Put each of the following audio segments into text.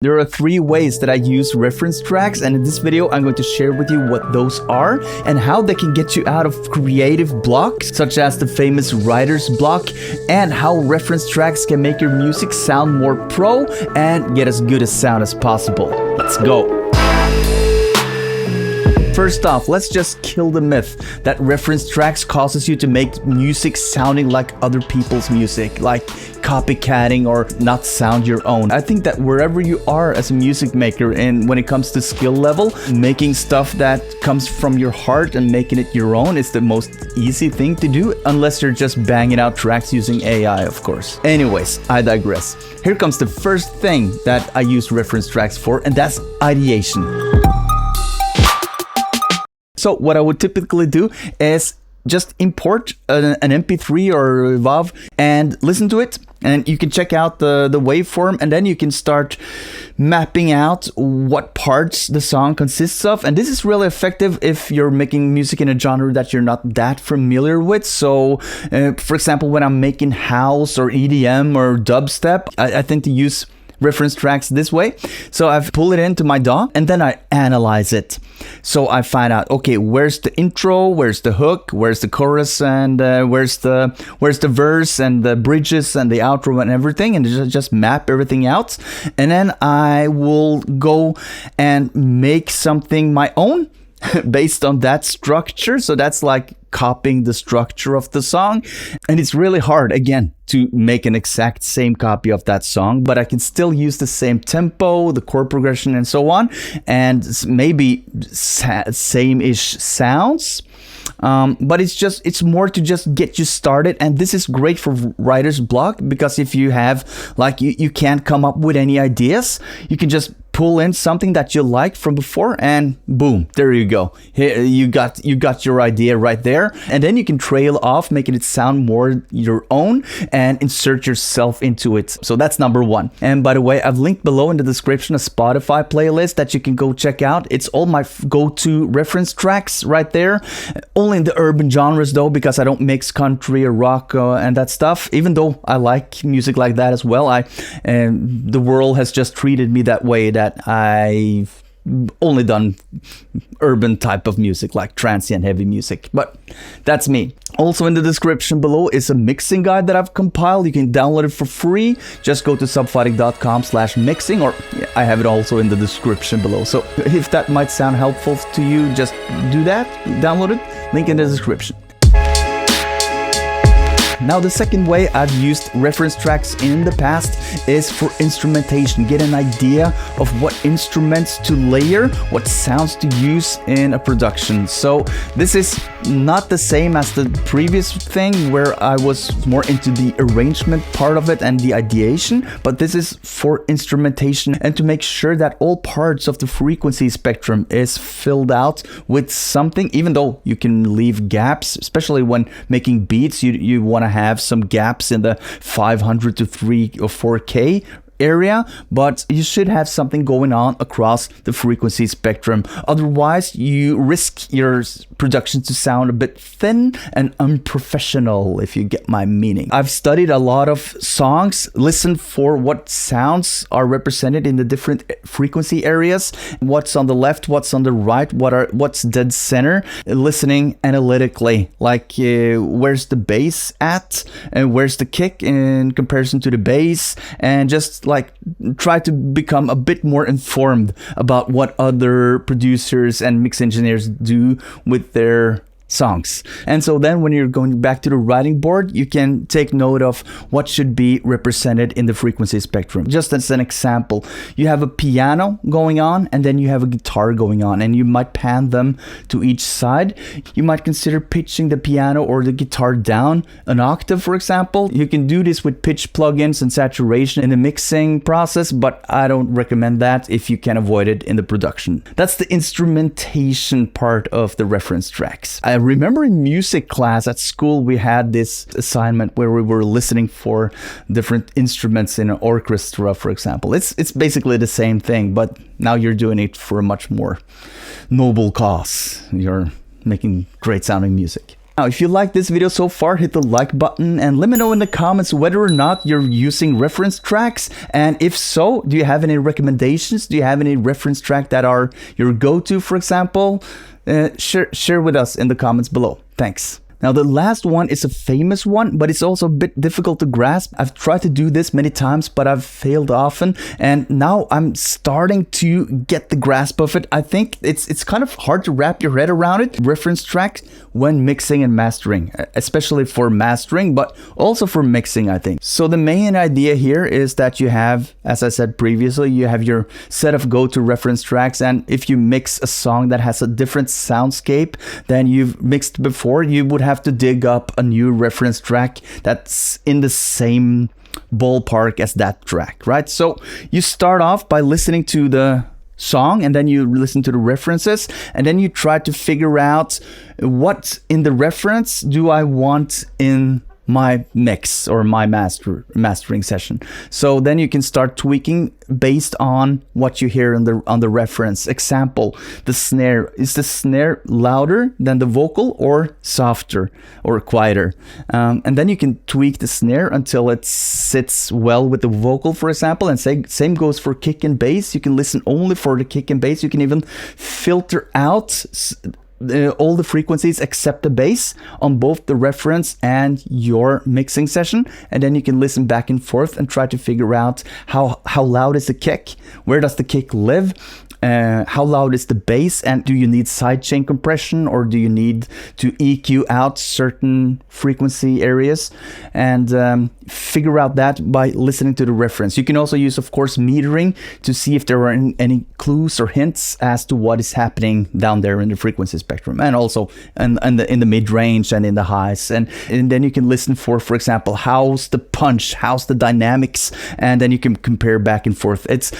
There are 3 ways that I use reference tracks, and in this video I'm going to share with you what those are and how they can get you out of creative blocks, such as the famous writer's block, and how reference tracks can make your music sound more pro and get as good a sound as possible. Let's go! First off, let's just kill the myth that reference tracks causes you to make music sounding like other people's music, like copycatting or not sound your own. I think that wherever you are as a music maker, and when it comes to skill level, making stuff that comes from your heart and making it your own is the most easy thing to do, unless you're just banging out tracks using AI, of course. Anyways, I digress. Here comes the first thing that I use reference tracks for, and that's ideation. So what I would typically do is just import an MP3 or WAV and listen to it, and you can check out the waveform, and then you can start mapping out what parts the song consists of. And this is really effective if you're making music in a genre that you're not that familiar with. So for example, when I'm making house or EDM or dubstep, I tend to use reference tracks this way. So I've pulled it into my DAW and then I analyze it. So I find out, okay, where's the intro, where's the hook, where's the chorus, and where's the verse and the bridges and the outro and everything, and just map everything out. And then I will go and make something my own based on that structure. So that's like copying the structure of the song, and it's really hard again to make an exact same copy of that song, but I can still use the same tempo, the chord progression, and so on, and maybe same-ish sounds. But it's more to just get you started, and this is great for writer's block, because if you have like you can't come up with any ideas, you can just pull in something that you like from before, and boom, there you go. Here you got your idea right there, and then you can trail off, making it sound more your own, and insert yourself into it. So that's number 1. And by the way, I've linked below in the description a Spotify playlist that you can go check out. It's all my go-to reference tracks right there. Only in the urban genres though, because I don't mix country or rock and that stuff. Even though I like music like that as well, the world has just treated me that way, that I've only done urban type of music, like transient heavy music, but that's me. Also in the description below is a mixing guide that I've compiled. You can download it for free. Just go to subphotic.com/mixing, or I have it also in the description below. So if that might sound helpful to you, just do that, download it, link in the description. Now, the second way I've used reference tracks in the past is for instrumentation. Get an idea of what instruments to layer, what sounds to use in a production. So this is not the same as the previous thing where I was more into the arrangement part of it and the ideation, but this is for instrumentation and to make sure that all parts of the frequency spectrum is filled out with something, even though you can leave gaps, especially when making beats. You want to have some gaps in the 500 to 3 or 4K area, but you should have something going on across the frequency spectrum. Otherwise, you risk your production to sound a bit thin and unprofessional, if you get my meaning. I've studied a lot of songs, listened for what sounds are represented in the different frequency areas, what's on the left, what's on the right, what's dead center, listening analytically, like where's the bass at and where's the kick in comparison to the bass, and just like try to become a bit more informed about what other producers and mix engineers do with their songs. And so then when you're going back to the writing board, you can take note of what should be represented in the frequency spectrum. Just as an example, you have a piano going on and then you have a guitar going on, and you might pan them to each side. You might consider pitching the piano or the guitar down an octave, for example. You can do this with pitch plugins and saturation in the mixing process, but I don't recommend that if you can avoid it in the production. That's the instrumentation part of the reference tracks. I remember in music class at school, we had this assignment where we were listening for different instruments in an orchestra, for example. It's basically the same thing, but now you're doing it for a much more noble cause. You're making great sounding music. Now, if you like this video so far, hit the like button and let me know in the comments whether or not you're using reference tracks. And if so, do you have any recommendations? Do you have any reference track that are your go-to, for example? Share with us in the comments below. Thanks. Now, the last one is a famous one, but it's also a bit difficult to grasp. I've tried to do this many times, but I've failed often. And now I'm starting to get the grasp of it. I think it's kind of hard to wrap your head around it. Reference tracks when mixing and mastering, especially for mastering, but also for mixing, I think. So the main idea here is that you have, as I said previously, you have your set of go-to reference tracks. And if you mix a song that has a different soundscape than you've mixed before, you would have to dig up a new reference track that's in the same ballpark as that track, right? So you start off by listening to the song, and then you listen to the references, and then you try to figure out what in the reference do I want in my mix or my mastering session. So then you can start tweaking based on what you hear on the reference. Example, the snare. Is the snare louder than the vocal or softer or quieter? And then you can tweak the snare until it sits well with the vocal, for example. And same goes for kick and bass. You can listen only for the kick and bass. You can even filter out all the frequencies except the bass on both the reference and your mixing session, and then you can listen back and forth and try to figure out how loud is the kick, where does the kick live, how loud is the bass, and do you need sidechain compression or do you need to EQ out certain frequency areas, and figure out that by listening to the reference. You can also use, of course, metering to see if there are any clues or hints as to what is happening down there in the frequency spectrum, and also in the mid-range and in the highs, and then you can listen for example, how's the punch, how's the dynamics, and then you can compare back and forth. It's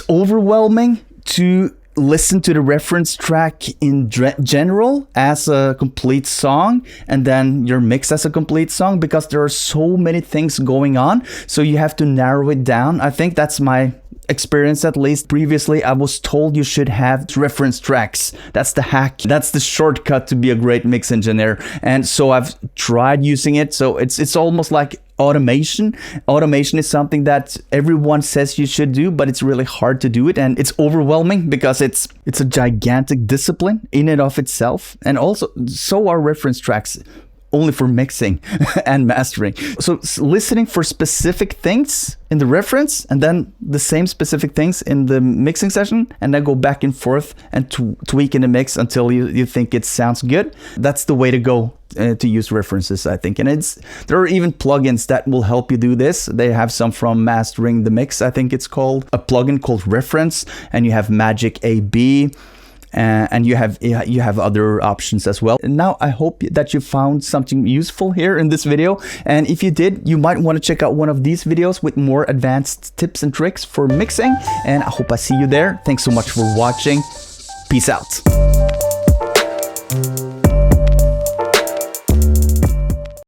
overwhelming to listen to the reference track in general as a complete song, and then your mix as a complete song, because there are so many things going on, so you have to narrow it down. I think that's my experience, at least. Previously I was told you should have reference tracks. That's the hack, that's the shortcut to be a great mix engineer, and so I've tried using it. So it's almost like automation is something that everyone says you should do, but it's really hard to do it, and it's overwhelming because it's a gigantic discipline in and of itself. And also, so are reference tracks only for mixing and mastering. So listening for specific things in the reference, and then the same specific things in the mixing session, and then go back and forth and tweak in the mix until you think it sounds good. That's the way to go to use references, I think. And there are even plugins that will help you do this. They have some from Mastering the Mix, I think it's called, a plugin called Reference, and you have Magic AB. And you have other options as well. And now I hope that you found something useful here in this video, and if you did, you might want to check out one of these videos with more advanced tips and tricks for mixing, and I hope I see you there. Thanks so much for watching. Peace out.